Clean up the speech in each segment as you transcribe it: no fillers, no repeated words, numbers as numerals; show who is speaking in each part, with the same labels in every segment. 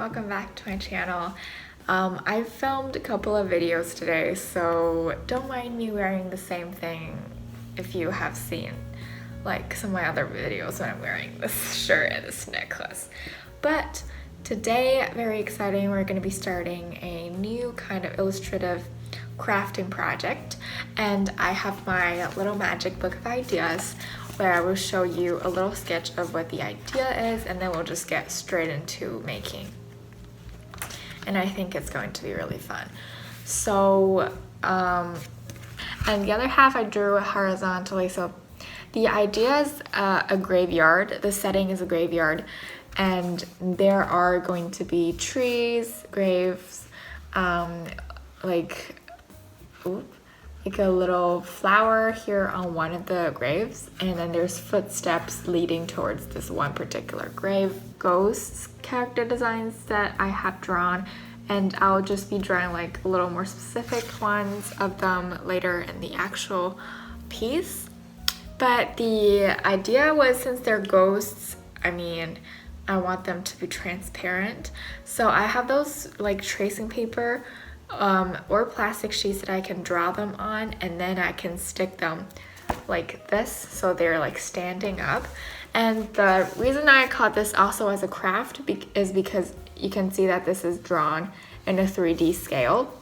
Speaker 1: welcome back to my channel. I filmed a couple of videos today, so don't mind me wearing the same thing if you have seen like some of my other videos when I'm wearing this shirt and this necklace. But today, very exciting, we're going to be starting a new kind of illustrative crafting project, and I have my little magic book of ideas where I will show you a little sketch of what the idea is, and then we'll just get straight into making. And I think it's going to be really fun. So, and the other half I drew horizontally. So the idea is a graveyard. The setting is a graveyard, and there are going to be trees, graves, like a little flower here on one of the graves, and then there's footsteps leading towards this one particular grave. Ghosts character designs that I have drawn, and I'll just be drawing like a little more specific ones of them later in the actual piece. But the idea was, since they're ghosts, I want them to be transparent. So I have those like tracing paper or plastic sheets that I can draw them on, and then I can stick them like this so they're like standing up. And the reason I caught this also as a craft is because you can see that this is drawn in a 3D scale.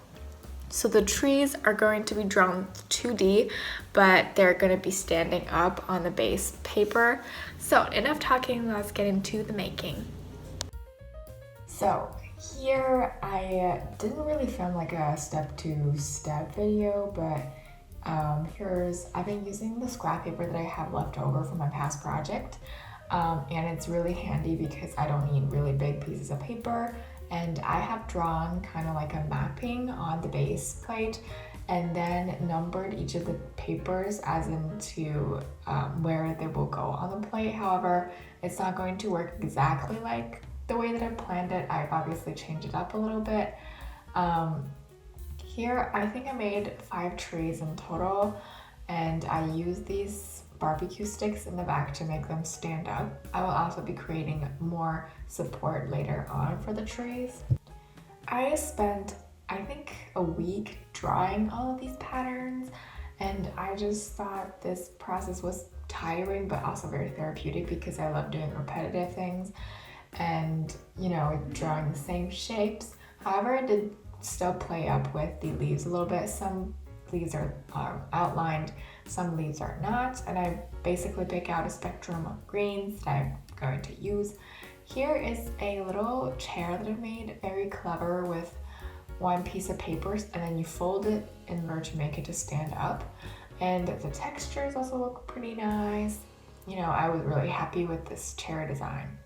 Speaker 1: So the trees are going to be drawn 2D, but they're going to be standing up on the base paper. So enough talking, let's get into the making. So here I didn't really film like a step-to-step video, but I've been using the scrap paper that I have left over from my past project, and it's really handy because I don't need really big pieces of paper, and I have drawn kind of like a mapping on the base plate and then numbered each of the papers as into where they will go on the plate. However, it's not going to work exactly like the way that I planned it. I've obviously changed it up a little bit. Here, I think I made 5 trees in total, and I used these barbecue sticks in the back to make them stand up. I will also be creating more support later on for the trees. I spent, I think, a week drawing all of these patterns, and I just thought this process was tiring but also very therapeutic because I love doing repetitive things and, drawing the same shapes. However, I did still play up with the leaves a little bit. Some leaves are outlined, some leaves are not, and I basically pick out a spectrum of greens that I'm going to use. Here is a little chair that I've made, very clever, with one piece of paper, and then you fold it in order to make it to stand up. And the textures also look pretty nice. I was really happy with this chair design.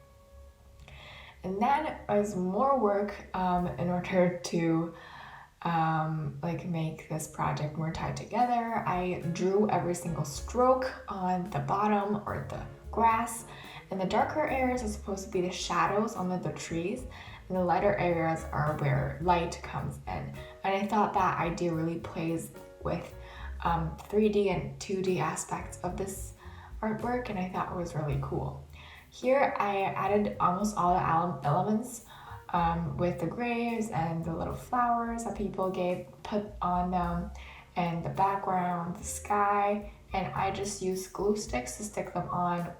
Speaker 1: And then as more work in order to make this project more tied together, I drew every single stroke on the bottom or the grass, and the darker areas are supposed to be the shadows on the trees, and the lighter areas are where light comes in. And I thought that idea really plays with 3D and 2D aspects of this artwork, and I thought it was really cool. Here I added almost all the elements with the graves and the little flowers that people put on them, and the background, the sky, and I just used glue sticks to stick them on,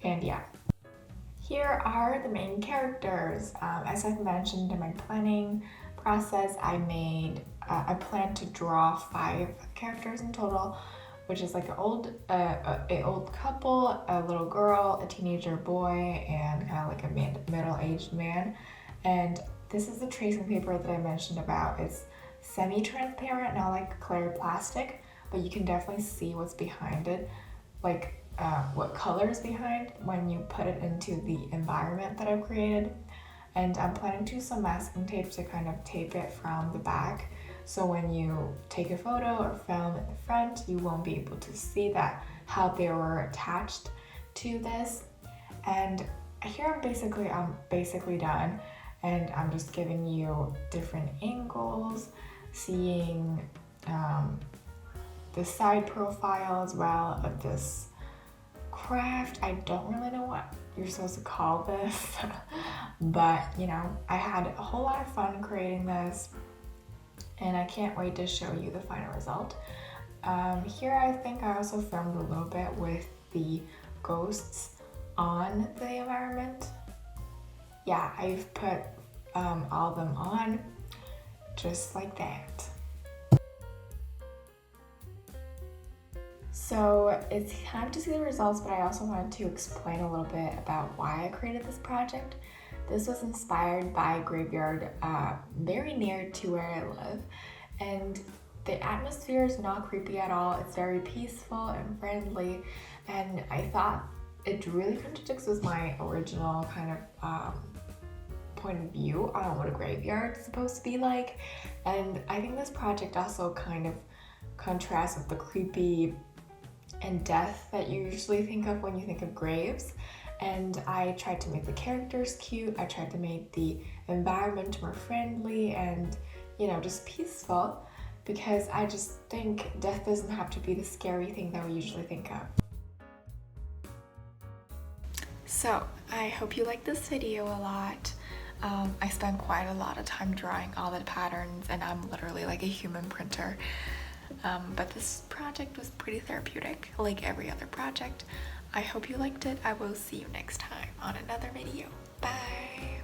Speaker 1: and yeah. Here are the main characters. As I've mentioned in my planning process, I planned to draw 5 characters in total, which is like an old couple, a little girl, a teenager boy, and kind of like a middle-aged man. And this is the tracing paper that I mentioned about. It's semi-transparent, not like clear plastic, but you can definitely see what's behind it, like what color is behind when you put it into the environment that I've created. And I'm planning to use some masking tape to kind of tape it from the back, so when you take a photo or film in the front, you won't be able to see how they were attached to this. And here I'm basically done, and I'm just giving you different angles, seeing the side profile as well of this craft. I don't really know what you're supposed to call this. but you know, I had a whole lot of fun creating this, and I can't wait to show you the final result. Here I think I also filmed a little bit with the ghosts on the environment. Yeah, I've put all of them on just like that. So it's time to see the results, but I also wanted to explain a little bit about why I created this project. This was inspired by a graveyard very near to where I live, and the atmosphere is not creepy at all. It's very peaceful and friendly, and I thought it really contradicts with my original kind of point of view on what a graveyard is supposed to be like. And I think this project also kind of contrasts with the creepy and death that you usually think of when you think of graves. And I tried to make the characters cute. I tried to make the environment more friendly and, you know, just peaceful, because I just think death doesn't have to be the scary thing that we usually think of. So I hope you like this video a lot. I spent quite a lot of time drawing all the patterns, and I'm literally like a human printer. But this project was pretty therapeutic, like every other project. I hope you liked it. I will see you next time on another video. Bye!